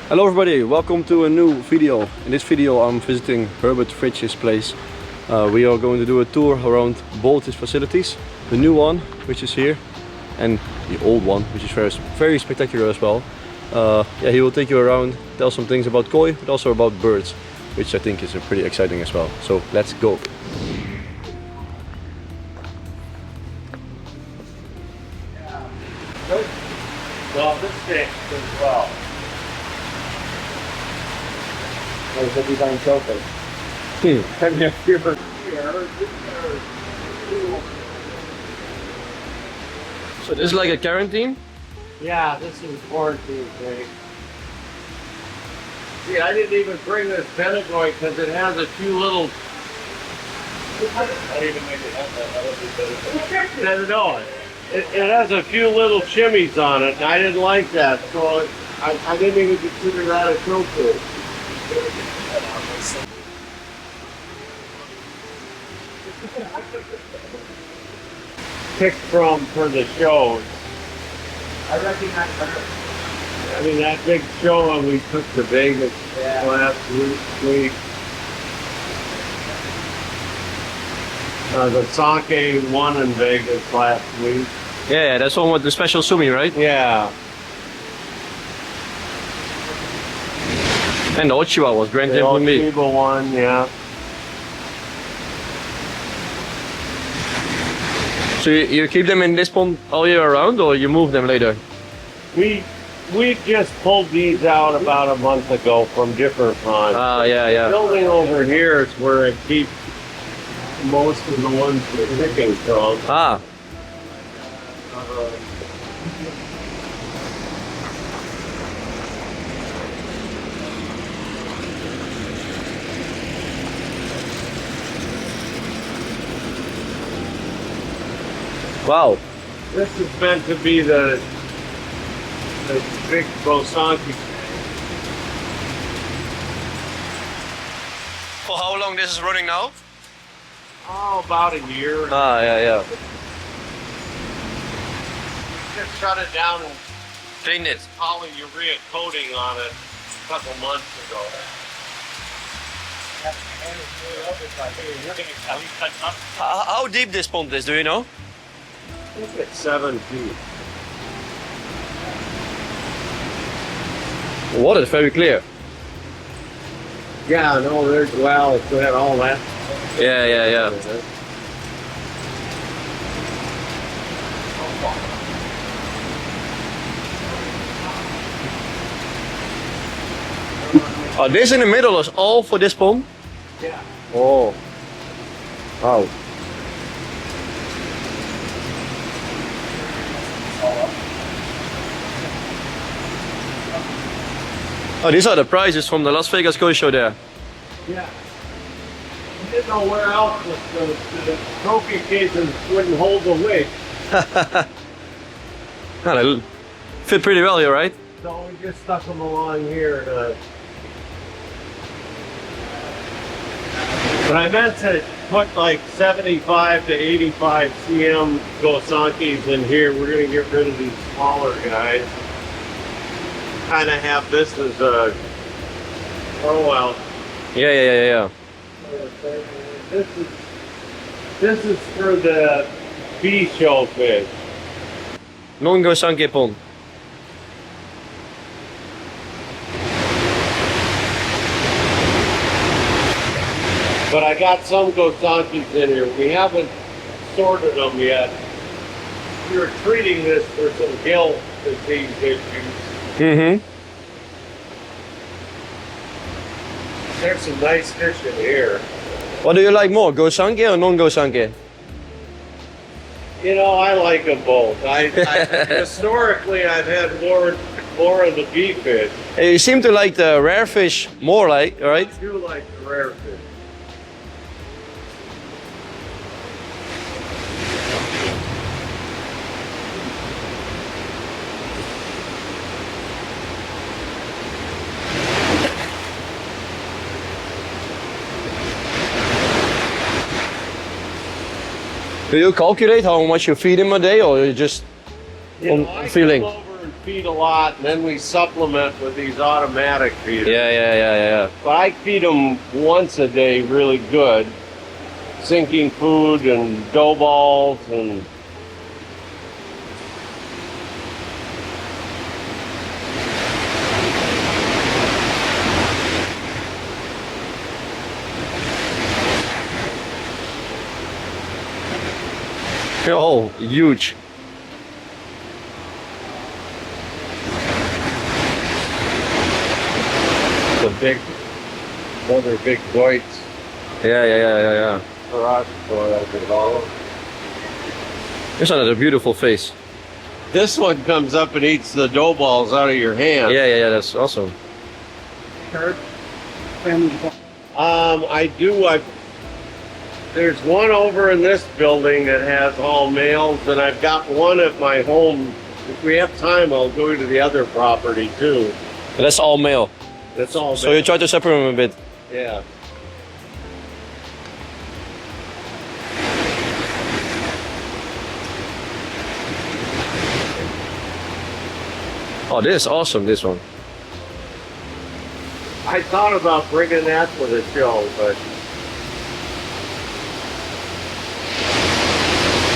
Hello everybody, welcome to a new video. In this video I'm visiting Herbert Fritch's place. We are going to do a tour around both his facilities. The new one, which is here, and the old one, which is very spectacular as well. Yeah, he will take you around, tell some things about koi, but also about birds, which I think is pretty exciting as well. So let's go. Well, this stinks as well. There's a design trophy. Have you ever So this is like a quarantine? Yeah, this is quarantine thing. See, I didn't even bring this Pentagoy because it has a few little. I didn't even make it have that. No, it has a few little shimmies on it, and I didn't like that, so I didn't even consider that a trophy. Picked from for the shows. I recognize her. I mean, that big show we took to Vegas last week. The sake won in Vegas last week. Yeah, that's one with the special sumi, right? Yeah. And the Ochiwa was granted The for me. Ochiba one, yeah. So you keep them in this pond all year round, or you move them later? We just pulled these out about a month ago from different ponds. Ah, yeah, yeah. The building over here is where I keep most of the ones we're picking from. Ah. Wow. This is meant to be the big Bosanki. For how long this is running now? Oh, about a year. Ah, yeah, yeah. Just shut it down and Clean it. polyurea coating on it a couple months ago. How deep this pond is, do you know? I think it's 7 feet. The water is very clear. Yeah, no, there's well, it's got all that. Yeah, yeah, yeah. Oh, this in the middle is all for this pond? Yeah. Oh. Wow. Oh, these are the prizes from the Las Vegas Koi Show there. Yeah. I didn't know where else the trophy cases wouldn't hold the weight. Oh, they fit pretty well here, right? So we just stuck them along here. But I meant to put like 75 to 85 cm Gosankis in here. We're going to get rid of these smaller guys. Kind of have this as a throw out. Yeah, yeah, yeah, yeah. This is for the bee shellfish. Non-Gosanke pond. But I got some Gosankis in here. We haven't sorted them yet. We were treating this for some gill disease issues. Mm-hmm. There's some nice fish in here. What do you like more, Gosanke or non-Gosanke? You know, I like them both. Historically, I've had more of the bee fish. You seem to like the rare fish more, like, right? I do like the rare fish. Do you calculate how much you feed him a day, or you just You know, on I feeling? come over and feed a lot, and then we supplement with these automatic feeders. Yeah. But I feed them once a day really good, sinking food and dough balls and oh, huge. the big, another big Deutsch Yeah. garage door I could call them. This one has a beautiful face. This one comes up and eats the dough balls out of your hand. Yeah, that's awesome. Herb, family. I do. There's one over in this building that has all males, and I've got one at my home. If we have time, I'll go to the other property too. That's all male. That's all. So you try to separate them a bit. Yeah. Oh, this is awesome, this one. I thought about bringing that for the show, but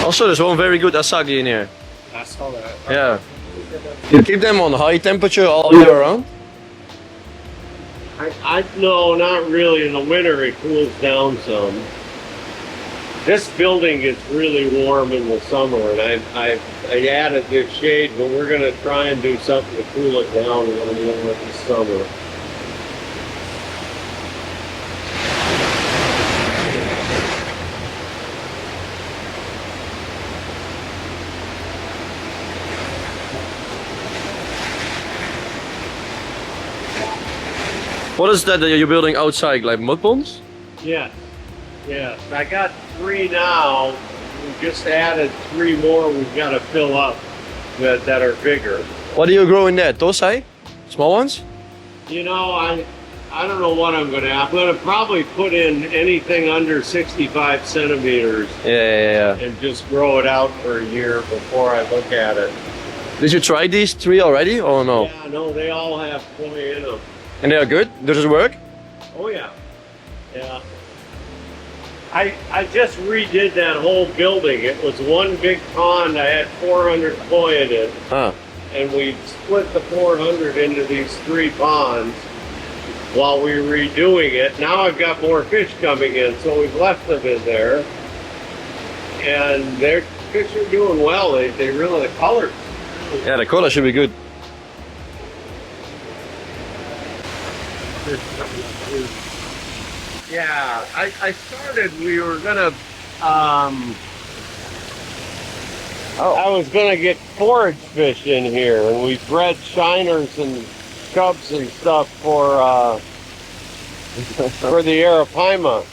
Also, there's one very good Asagi in here. I saw that. Yeah. You keep them on high temperature all year round? I no, not really. In the winter, it cools down some. This building gets really warm in the summer, and I added this shade, but we're gonna try and do something to cool it down a little more this summer. What is that you're building outside, like mud ponds? Yes, yes. I got 3 now. We just added 3 more we've got to fill up that are bigger. What do you grow in there? Tosai? Small ones? You know, I don't know what I'm gonna probably put in anything under 65 centimeters Yeah. and just grow it out for a year before I look at it. Did you try these 3 already or no? Yeah, no, they all have koi in them. And they are good? Does it work? Oh yeah, yeah. I just redid that whole building. It was one big pond. I had 400 koi in it, Ah. and we split the 400 into these 3 ponds while we were redoing it. Now I've got more fish coming in, so we've left them in there, and their fish are doing well. They really, the colors. Yeah, the color should be good. Yeah, I started, we were gonna, I was gonna get forage fish in here, and we bred shiners and chubs and stuff for the Arapaima.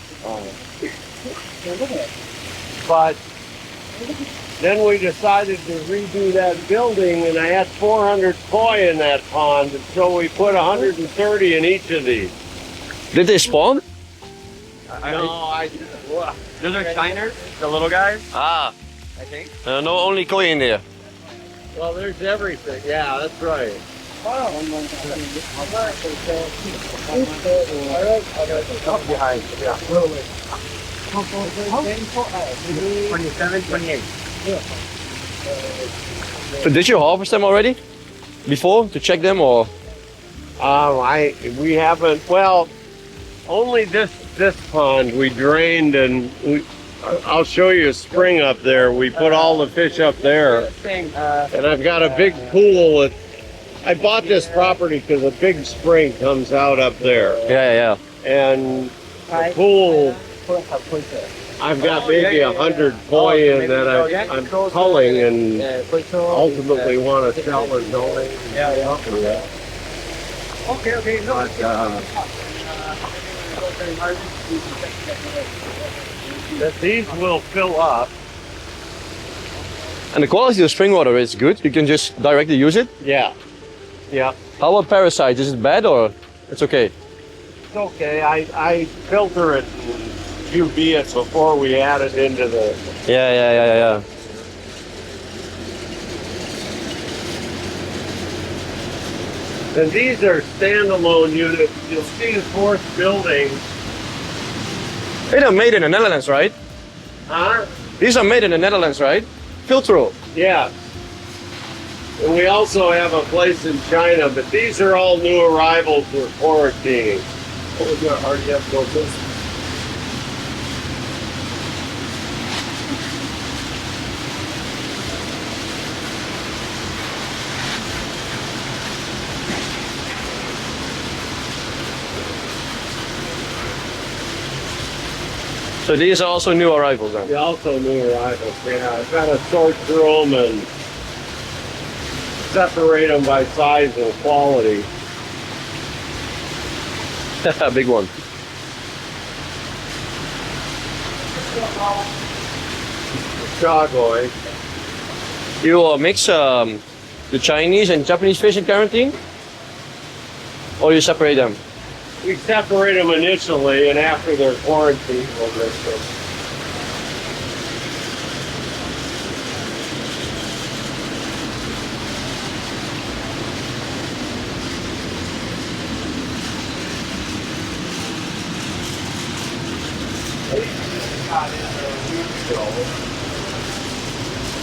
But then we decided to redo that building, and I had 400 koi in that pond, and so we put 130 in each of these. Did they spawn? No, Those are shiners, the little guys, Ah. I think. No, only koi in there. well, there's everything. Yeah, that's right. Behind, yeah. 27, 28. So did you harvest them already? Before to check them or? We haven't. Well, only this pond we drained, and I'll show you a spring up there. We put all the fish up there, and I've got a big pool. I bought this property because a big spring comes out up there, Yeah. and the pool. I've got maybe 100 koi in that I'm culling and ultimately want to sell or donate. Okay, no. That these will fill up. And the quality of spring water is good. You can just directly use it. Yeah. How about parasites? Is it bad or it's okay? It's okay. I filter it and UV it before we add it into the. Yeah. And these are standalone units. You'll see the fourth building. They're made in the Netherlands, right? Huh? These are made in the Netherlands, right? Filtro. Yeah. And we also have a place in China, but these are all new arrivals for quarantining. What was your RDF filters? So these are also new arrivals then? They also new arrivals. Yeah, I've got to sort through them and separate them by size and quality. Big one. Chagoy. You mix the Chinese and Japanese fish in quarantine? Or you separate them? We separate them initially, and after they're quarantined, we'll mix them.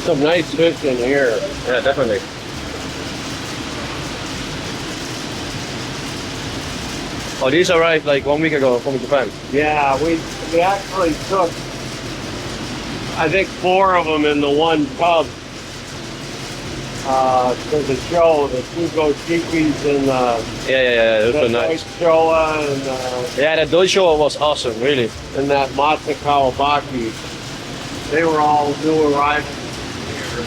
Some nice fish in here. Yeah, definitely. Oh, these arrived like 1 week ago from Japan. Yeah, we actually took, I think, 4 of them in the one tub for the show. The two gochikis and Yeah, those the were nice. Showa and Yeah, that dojo was awesome, really. and that Matsu Kawabaki. They were all new arrivals here.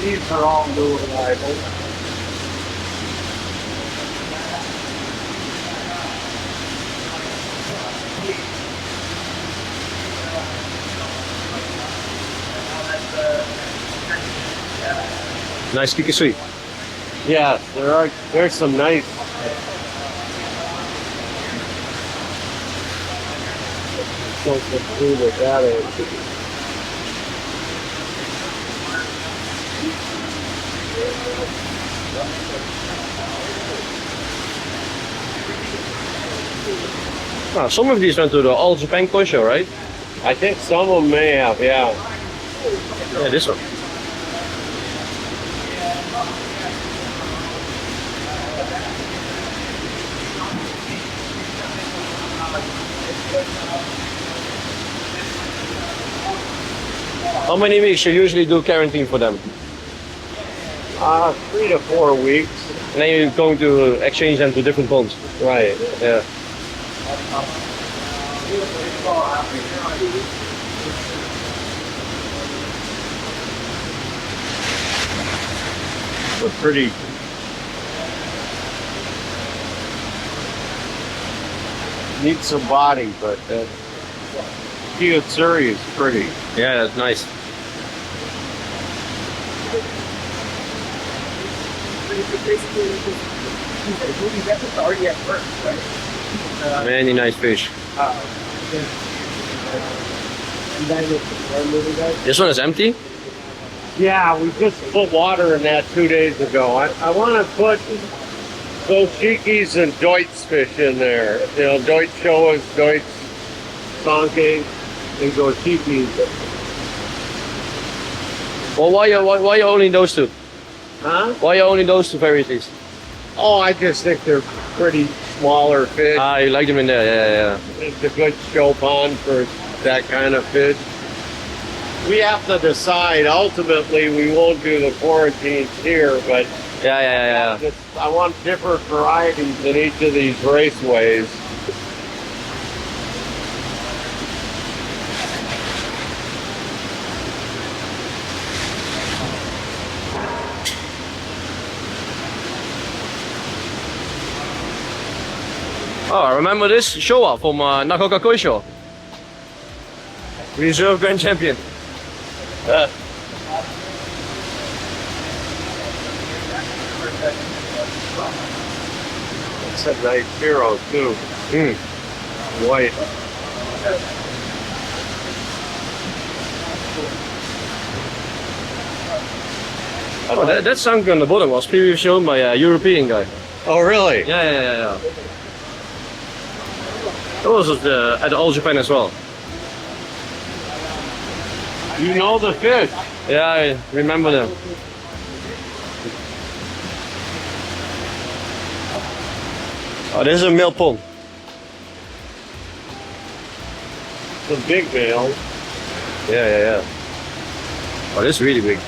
These are all new arrivals. Nice kiki sweet. Yeah, there's some nice. Don't food with that is. Some of these went to the All Japan Koi Show, right? I think some of them may have, yeah. Yeah, this one. How many weeks you usually do quarantine for them? 3 to 4 weeks. And then you're going to exchange them to different ponds. Right. Yeah. They're pretty. Need some body, but Kiyosuri is pretty. Yeah, that's nice. RDF first, right? Many nice fish. This one is empty? Yeah, we just put water in that 2 days ago. I want to put gochikis and Deutz fish in there. You know, Deutz Showas, Deutz Sanke, and gochikis. Well, why you only those two? Huh? Why you only those two varieties? Oh, I just think they're pretty smaller fish. Ah, you like them in there, yeah. It's a good show pond for that kind of fish. We have to decide. Ultimately, we won't do the quarantines here, but Yeah. I want different varieties in each of these raceways. Oh, I remember this Showa from Nagoya Koi Show. Reserve Grand Champion. It's a nice hero too. White. Oh, that sunk on the bottom was previously shown by a European guy. Oh, really? Yeah. That was at All Japan as well. You know the fish. Yeah, I remember them. Oh, this is a male pond. The big male. Yeah. Oh, this is really big.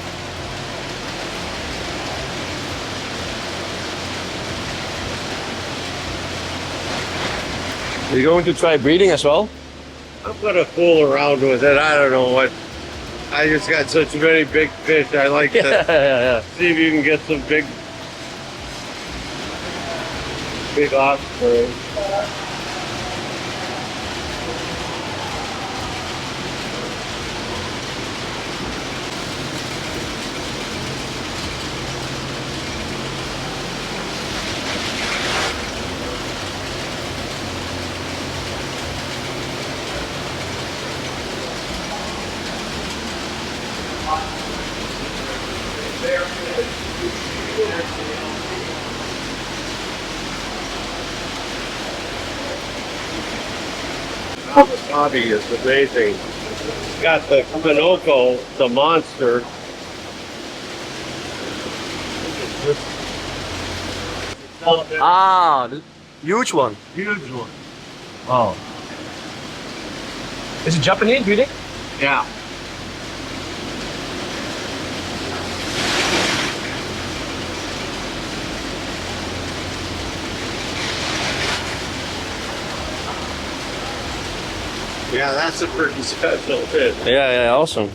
Are you going to try breeding as well? I'm gonna fool around with it. I don't know what. I just got such many big fish. I like to Yeah. see if you can get some big offspring. The body is amazing. It's got the Pinocchio, the monster. Ah, the huge one. Huge one. Oh. Is it Japanese breeding? Yeah. Yeah, that's a pretty special fish. Yeah, awesome.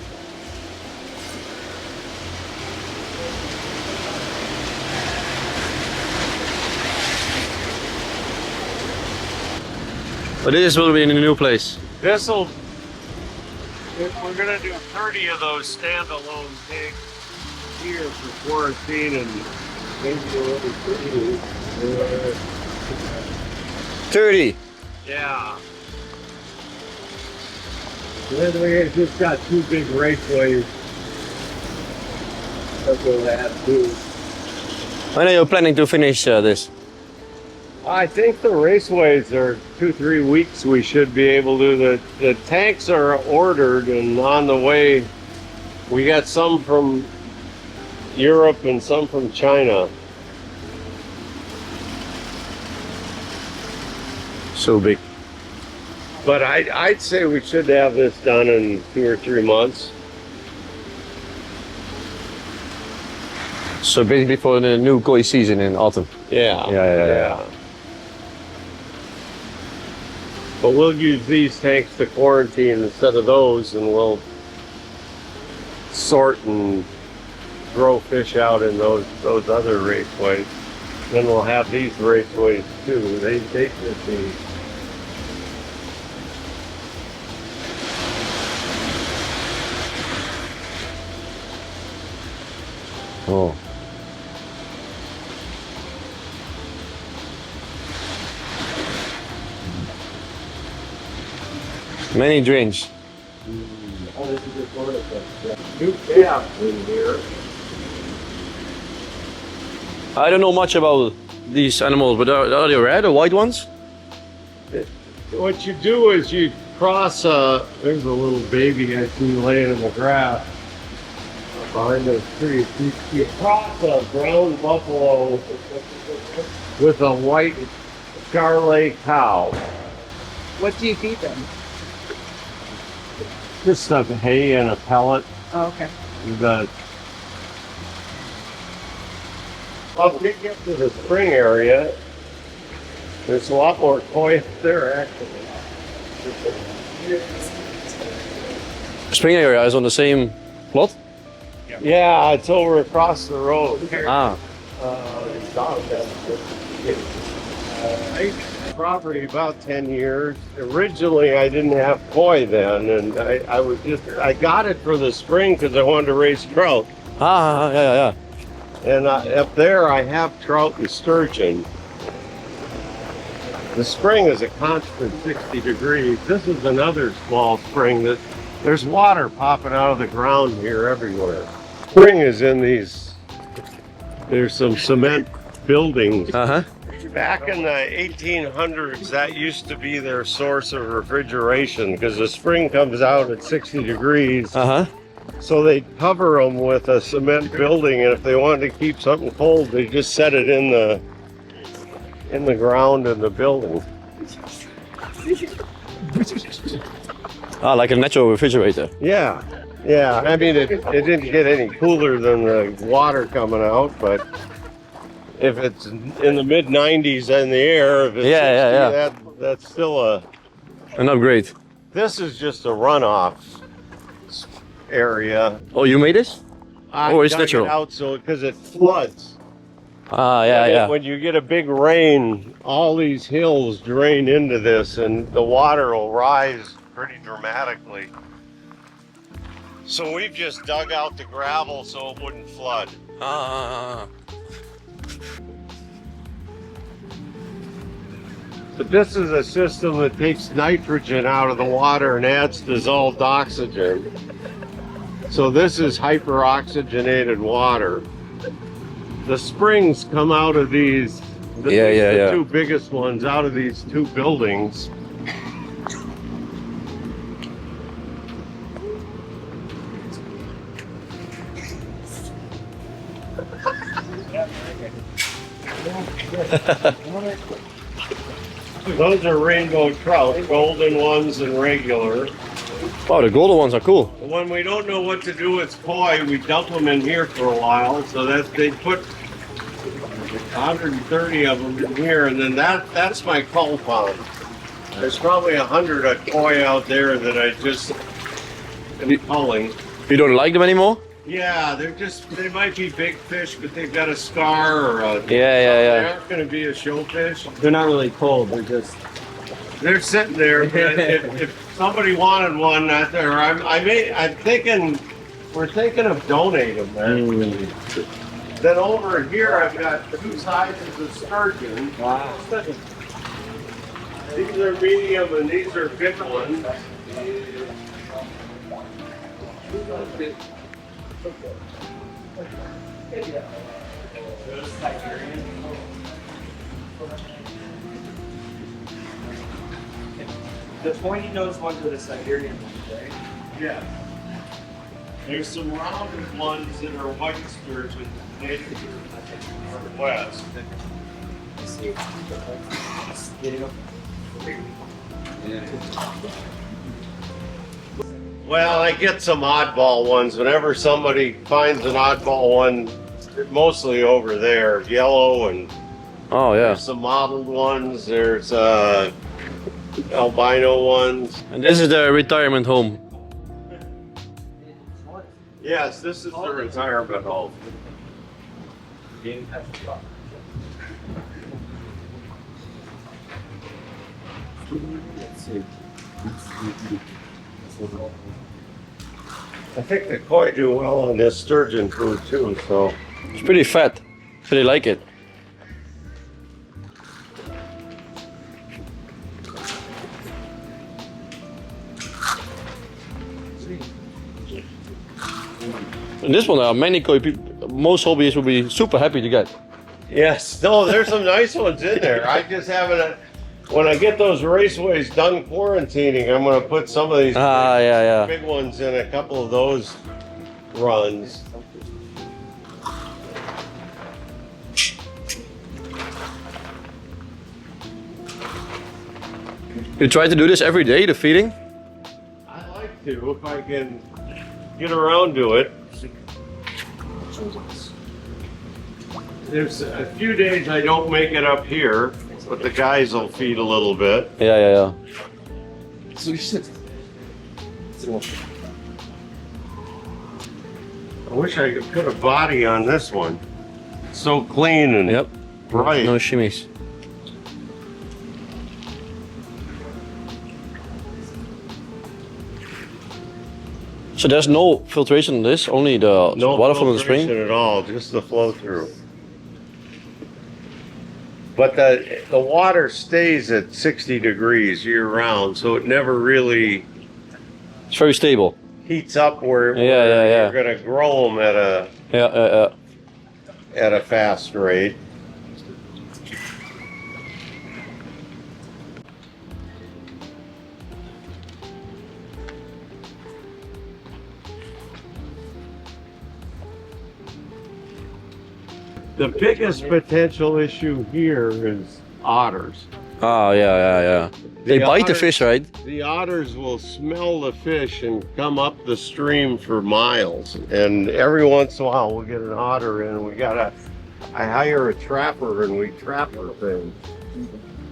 But this will be in a new place. This'll, we're gonna do 30 of those standalone pigs here for quarantine and maybe a little 30. Yeah. Then we just got 2 big raceways. That's what we'll have to. When are you planning to finish this? I think the raceways are 2-3 weeks. We should be able to. The tanks are ordered and on the way. We got some from Europe and some from China. So big. But I'd say we should have this done in 2 or 3 months. So basically for the new koi season in autumn. Yeah. But we'll use these tanks to quarantine instead of those, and we'll sort and grow fish out in those other raceways. Then we'll have these raceways too. They should be. Oh. Many drains. Oh, this is just one of them. New calves in here. I don't know much about these animals, but are they red or white ones? What you do is you cross there's a little baby I see laying in the grass behind those trees. You cross a brown buffalo with a white Charolais cow. What do you feed them? Just some hay and a pellet. Oh, okay. You got. Well, we get to the spring area. There's a lot more koi there, actually. Spring area is on the same plot? Yeah, it's over across the road. Ah. Property about 10 years. Originally, I didn't have koi then, and I got it for the spring because I wanted to raise trout. Yeah. And up there I have trout and sturgeon. The spring is a constant 60 degrees. This is another small spring that there's water popping out of the ground here everywhere. Spring is in these, there's some cement buildings. Uh-huh. Back in the 1800s, that used to be their source of refrigeration because the spring comes out at 60 degrees. Uh-huh. So they cover them with a cement building, and if they wanted to keep something cold, they just set it in the ground in the building. Ah, like a natural refrigerator. Yeah, yeah. I mean, it didn't get any cooler than the water coming out, but if it's in the mid 90s in the air, if it's 60, that's still an upgrade. This is just a runoff area. Oh, you made this? I it's dug natural? it out so because it floods. Ah, yeah. When you get a big rain, all these hills drain into this, and the water will rise pretty dramatically. So we've just dug out the gravel so it wouldn't flood. But this is a system that takes nitrogen out of the water and adds dissolved oxygen. So this is hyperoxygenated water. The springs come out of these, the two biggest ones out of these two buildings. Those are rainbow trout, golden ones and regular. Wow, the golden ones are cool. When we don't know what to do with koi, we dump them in here for a while. So that they put 130 of them in here, and then that's my cull pond. There's probably 100 of koi out there that I just am culling. You don't like them anymore? Yeah, they might be big fish, but they've got a scar or a... Yeah. They aren't going to be a showfish. They're not really cold, They're sitting there, but if somebody wanted one out there, we're thinking of donating them. Then over here, I've got two sizes of sturgeon. Wow. These are medium and these are big ones. The pointy nose ones are the Siberian ones, right? Yeah. There's some rounded ones that are white sturgeon, native to the Northwest. Well, I get some oddball ones. Whenever somebody finds an oddball one, mostly over there, yellow, and there's some mottled ones. There's albino ones. And this is the retirement home. Yes, this is the retirement home. I think the koi do well on this sturgeon food too, so. It's pretty fat, so they like it. And this one, many koi people, most hobbyists will be super happy to get. Yes, no, there's some nice ones in there. I just haven't, when I get those raceways done quarantining, I'm going to put some of these big ones in a couple of those runs. You try to do this every day, the feeding? I like to, if I can get around to it. There's a few days I don't make it up here, but the guys will feed a little bit. Yeah. I wish I could put a body on this one. It's so clean and bright. No shimmies. So there's no filtration in this, only the No water from the filtration spring? at all, just the flow through. But the water stays at 60 degrees year round, so it never really It's very stable. heats up where, Yeah. you're going to grow them at a fast rate. The biggest potential issue here is otters. Ah, yeah. They bite the otters- fish, right? The otters will smell the fish and come up the stream for miles. And every once in a while we'll get an otter in and I hire a trapper and we trap her thing.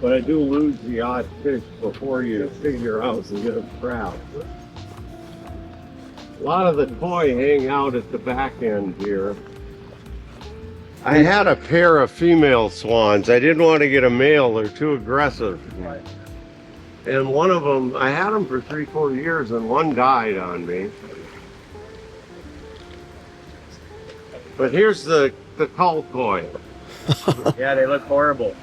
But I do lose the odd fish before you figure out to get them trapped. A lot of the koi hang out at the back end here. I had a pair of female swans. I didn't want to get a male, they're too aggressive. And one of them, I had them for 3-4 years and one died on me. But here's the cull koi. Yeah, they look horrible.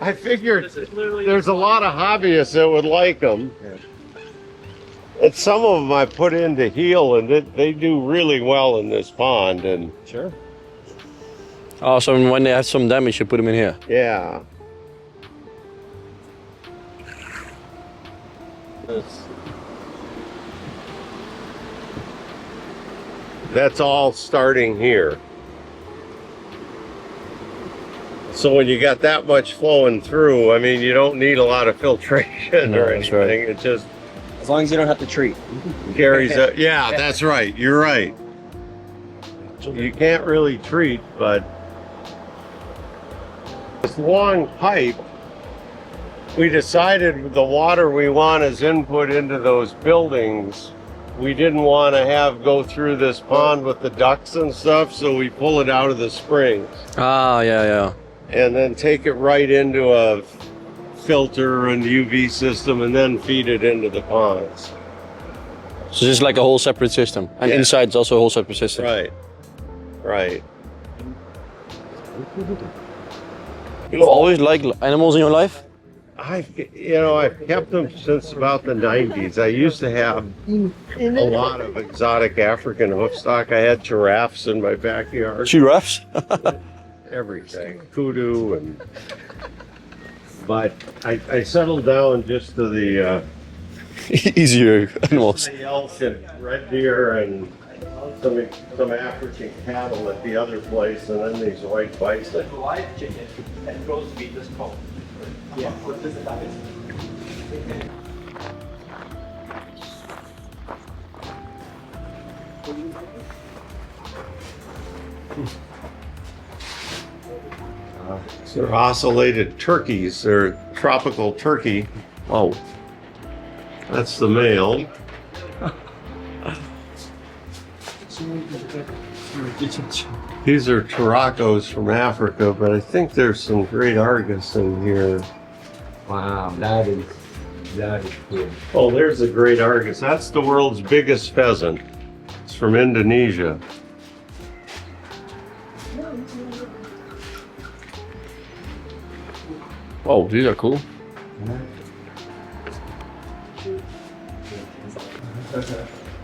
I figured there's a lot of hobbyists that would like them. And some of them I put in to heal, and they do really well in this pond. And Sure. Oh, so when they have some damage, you put them in here. yeah, that's all starting here. So when you got that much flowing through, I mean, you don't need a lot of filtration No, or that's anything. right. It just As long as you don't have to treat. carries up. Yeah, that's right. You're right. You can't really treat, but this long pipe, we decided the water we want as input into those buildings, we didn't want to go through this pond with the ducks and stuff, so we pull it out of the springs Ah, yeah. and then take it right into a filter and UV system and then feed it into the ponds. So this is like a whole separate system. And Yeah. inside it's also a whole separate system. Right. You've always liked animals in your life? I've kept them since about the 90s. I used to have a lot of exotic African hoofstock. I had giraffes in my backyard. Giraffes? Everything. Kudu but I settled down just to the Easier animals. elk and red deer and some African cattle at the other place, and then these white bison. Live chicken and roast beef is cold. Yeah. What this is. They're ocellated turkeys. They're tropical turkey. Wow. That's the male. These are Turacos from Africa, but I think there's some great Argus in here. Wow, that is cool. Oh, there's a great Argus. That's the world's biggest pheasant. It's from Indonesia. Oh, these are cool.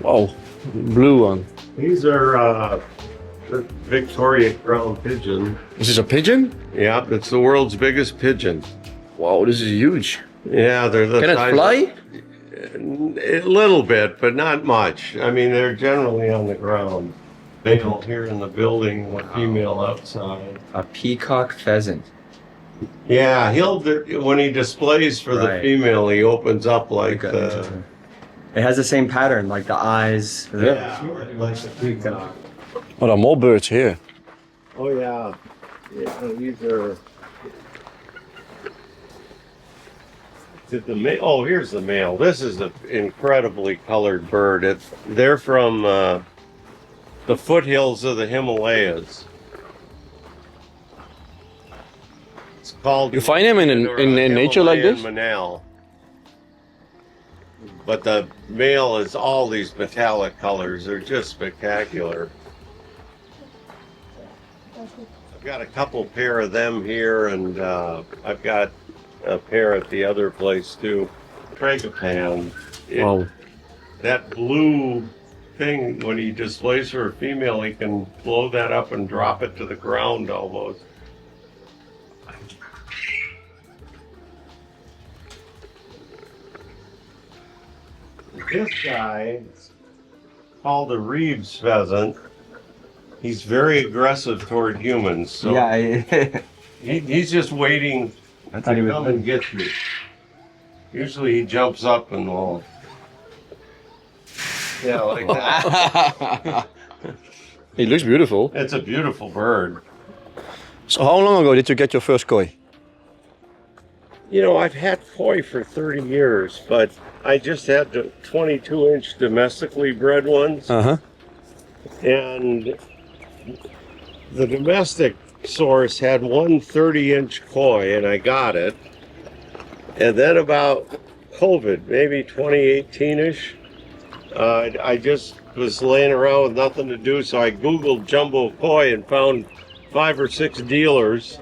Wow, blue one. These are the Victoria Crown pigeon. Is this a pigeon? Yeah, it's the world's biggest pigeon. Wow, this is huge. Yeah, they're the Can it size- fly? A little bit, but not much. I mean, they're generally on the ground. Male here in the building, one female outside. A peacock pheasant. Yeah, when he displays for the Right. female, he opens up like Okay, the interesting. It has the same pattern, like the eyes. like the peacock. Oh, there are more birds here. Oh yeah, these are. Oh, here's the male. This is an incredibly colored bird. They're from the foothills of the Himalayas. It's called. You find them in nature like this? Himalayan Manal. But the male is all these metallic colors. They're just spectacular. I've got a couple pair of them here, and I've got a pair at the other place too. Tragopan. Wow. That blue thing, when he displays for a female, he can blow that up and drop it to the ground almost. This guy, called the Reeves pheasant, he's very aggressive toward humans. So Yeah, he's just waiting I to thought he was. come and get you. Usually he jumps up and will. Yeah, like that. It looks beautiful. It's a beautiful bird. So how long ago did you get your first koi? You know, I've had koi for 30 years, but I just had the 22-inch domestically bred ones. Uh-huh. And the domestic source had one 30-inch koi, and I got it. And then about COVID, maybe 2018-ish, I just was laying around with nothing to do, so I Googled jumbo koi and found 5 or 6 dealers.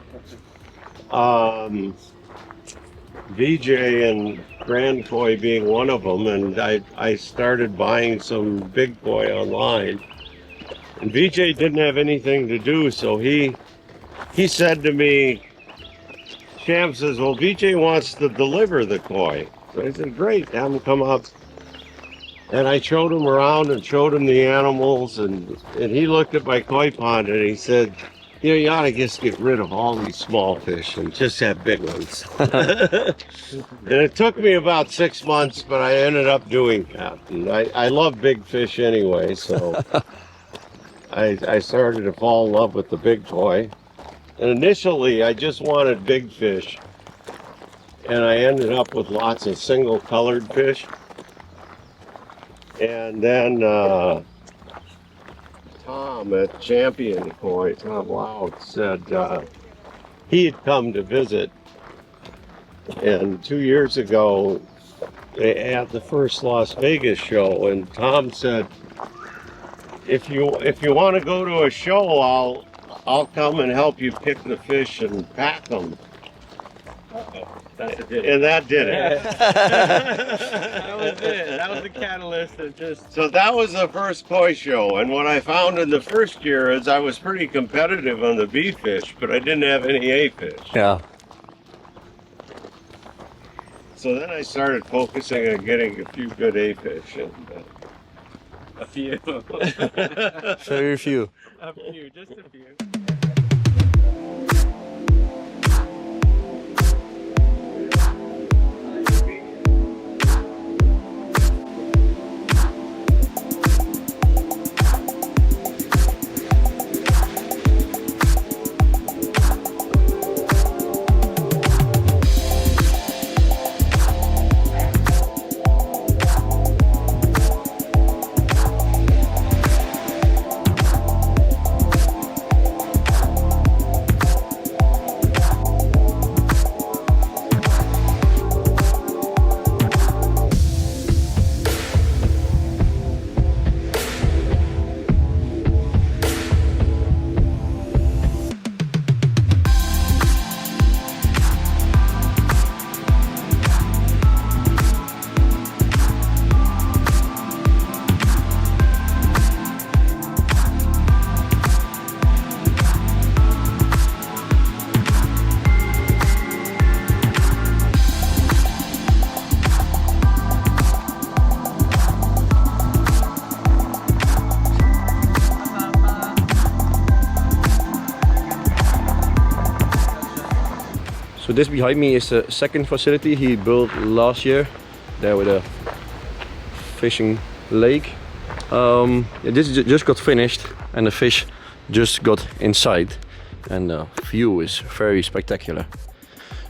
VJ and Grand Koi being one of them, and I started buying some big koi online. And VJ didn't have anything to do, so he said to me, Sham says, well, VJ wants to deliver the koi. So I said, great, have him come up. And I showed him around and showed him the animals, and he looked at my koi pond and he said, you know, you ought to just get rid of all these small fish and just have big ones. And it took me about 6 months, but I ended up doing that. And I love big fish anyway, so I started to fall in love with the big koi. And initially, I just wanted big fish, and I ended up with lots of single-colored fish. And then Tom at Champion Koi, Tom Loud, said he had come to visit, and 2 years ago they had the first Las Vegas show, and Tom said, if you want to go to a show, I'll come and help you pick the fish and pack them. And that did it. That was it. That was the catalyst that just. So that was the first koi show, and what I found in the first year is I was pretty competitive on the B fish, but I didn't have any A fish. Yeah. So then I started focusing on getting a few good A fish, and A few. Very few. A few, just a few. So this behind me is the second facility he built last year, there with a fishing lake. This just got finished and the fish just got inside, and the view is very spectacular.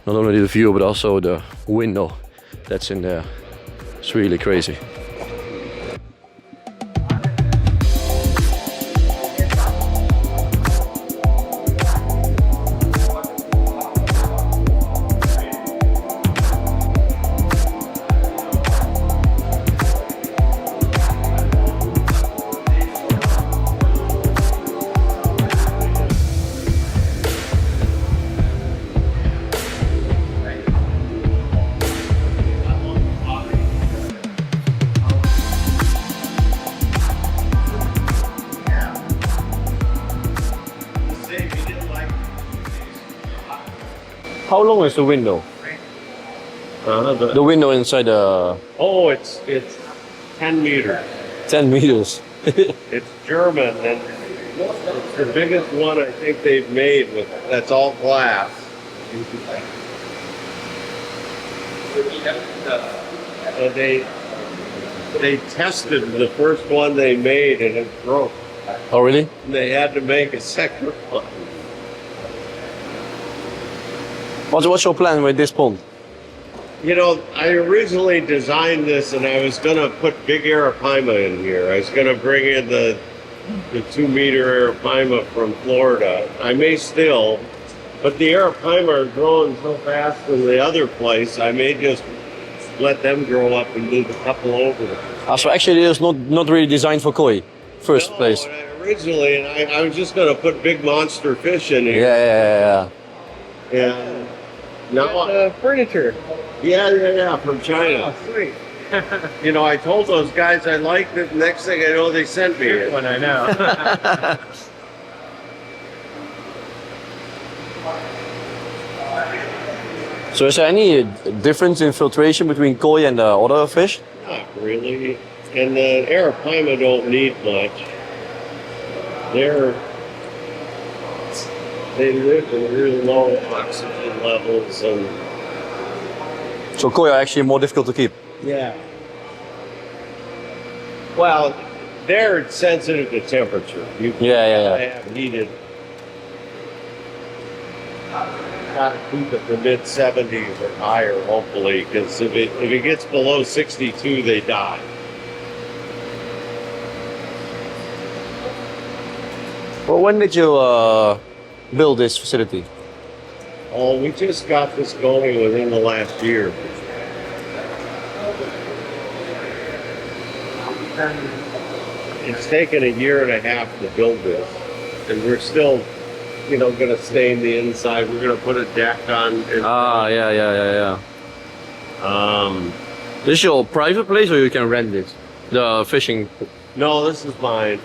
Not only the view but also the window that's in there. It's really crazy. How long is the window? The window inside the... Oh, it's 10 meters. 10 meters. It's German, and it's the biggest one I think they've made with that's all glass. And they tested the first one they made and it broke. Oh, really? And they had to make a second one. What's your plan with this pond? You know, I originally designed this and I was going to put big arapaima in here. I was going to bring in the 2-meter arapaima from Florida. I may still, but the arapaima are growing so fast in the other place, I may just let them grow up and move a couple over. So actually it is not really designed for koi, first place. Originally, and I was just going to put big monster fish in here. Yeah. And now Furniture. Yeah, from China. Oh, sweet. You know, I told those guys I liked it. Next thing I know, they sent me it. One I know. So is there any difference in filtration between koi and other fish? Not really. And the arapaima don't need much. They live in really low oxygen levels and. So koi are actually more difficult to keep? Yeah. Well, they're sensitive to temperature. Yeah. They have heated. Gotta keep it to mid-70s or higher, hopefully, because if it gets below 62, they die. Well, when did you build this facility? Oh, we just got this going within the last year. It's taken a year and a half to build this, and we're still, you know, going to stain the inside. We're going to put a deck on. Yeah. This is your private place, or you can rent it? The fishing. No, this is mine.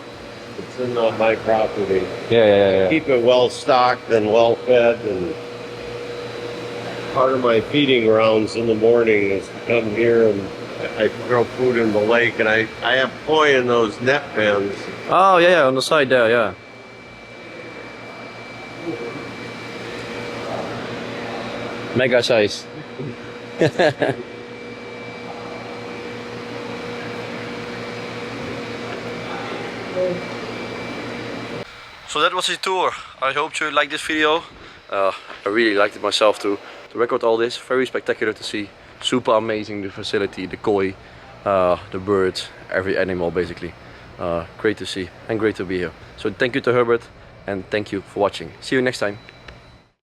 It's in my property. Yeah. Keep it well stocked and well fed, and part of my feeding rounds in the morning is to come here and I throw food in the lake, and I have koi in those net pens. Oh yeah, on the side there, yeah. Mega size. So that was the tour. I hope you liked this video. I really liked it myself too. To record all this, very spectacular to see. Super amazing, the facility, the koi, the birds, every animal basically. Great to see and great to be here. So thank you to Herbert and thank you for watching. See you next time.